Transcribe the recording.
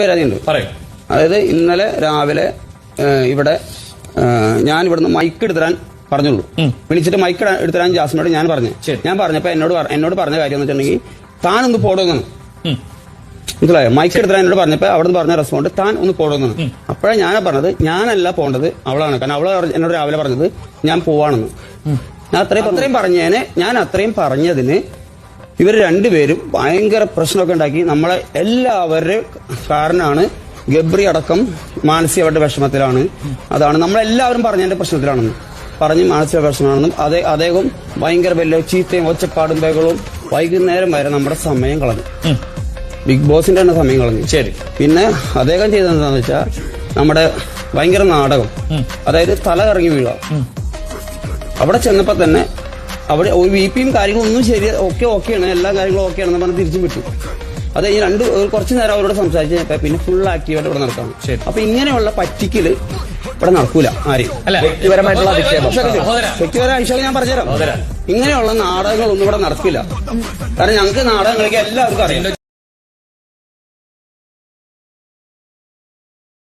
വരാനുണ്ട്. അതായത് ഇന്നലെ രാവിലെ ഇവിടെ ഞാൻ ഇവിടുന്ന് മൈക്ക് എടുത്തരാൻ പറഞ്ഞുള്ളൂ. വിളിച്ചിട്ട് മൈക്ക് എടുത്തരാൻ ജാസ്മിനോട് ഞാൻ പറഞ്ഞപ്പോ എന്നോട് പറഞ്ഞ കാര്യം എന്ന് വെച്ചിട്ടുണ്ടെങ്കിൽ താനൊന്ന് പോടുമെന്നാണ്. മനസ്സിലായോ? മൈക്ക് എടുത്തരാൻ എന്നോട് പറഞ്ഞപ്പോ അവിടെ നിന്ന് പറഞ്ഞ റെസ്പോണ്ട് താൻ ഒന്ന് പോടുമെന്നാണ്. അപ്പോഴാണ് ഞാൻ പറഞ്ഞത് ഞാനല്ല പോണ്ടത് അവളാണ്. കാരണം അവള് എന്നോട് രാവിലെ പറഞ്ഞത് ഞാൻ പോവാണെന്ന്. ഞാൻ അത്രയും പറഞ്ഞതിന് ഇവർ രണ്ടുപേരും ഭയങ്കര പ്രശ്നമൊക്കെ ഉണ്ടാക്കി. നമ്മളെ എല്ലാവരുടെയും കാരണമാണ് ഗബ്രി അടക്കം മാനസികമായിട്ട് വിഷമത്തിലാണ്. അതാണ് നമ്മളെല്ലാവരും പറഞ്ഞതിന്റെ പ്രശ്നത്തിലാണെന്ന് പറഞ്ഞ് മാനസിക പ്രശ്നമാണെന്നും അദ്ദേഹം ഭയങ്കര വലിയ ചീത്തയും ഒച്ചപ്പാടും ബഹളവും വൈകുന്നേരം വരെ നമ്മുടെ സമയം കളഞ്ഞു. ബിഗ് ബോസിന്റെ തന്നെ സമയം കളഞ്ഞു. ശരി. പിന്നെ അദ്ദേഹം ചെയ്തതെന്താണെന്ന് വെച്ചാൽ നമ്മുടെ ഭയങ്കര നാടകം, അതായത് തല കറങ്ങി വീഴുക. അവിടെ ചെന്നപ്പോ തന്നെ അവിടെ ഒരു വിപിയും കാര്യങ്ങളൊന്നും ശരി ഓക്കെയാണ്, എല്ലാ കാര്യങ്ങളും ഓക്കെയാണെന്ന് പറഞ്ഞ് തിരിച്ചും വിട്ടു. അത് കഴിഞ്ഞ് കുറച്ചു നേരം അവരോട് സംസാരിച്ചപ്പോ പിന്നെ ഫുൾ ആക്റ്റീവായിട്ട് ഇവിടെ നടക്കണം. അപ്പൊ ഇങ്ങനെയുള്ള പറ്റിക്കല് ഇവിടെ നടക്കൂല ആരെയും. വ്യക്തിപരമായിട്ടുള്ള വ്യക്തിപരമായ ഞാൻ പറഞ്ഞുതരാം. ഇങ്ങനെയുള്ള നാടകങ്ങളൊന്നും ഇവിടെ നടക്കില്ല. കാരണം ഞങ്ങൾക്ക് നാടകം കളിക്കാൻ എല്ലാവർക്കും അറിയാം.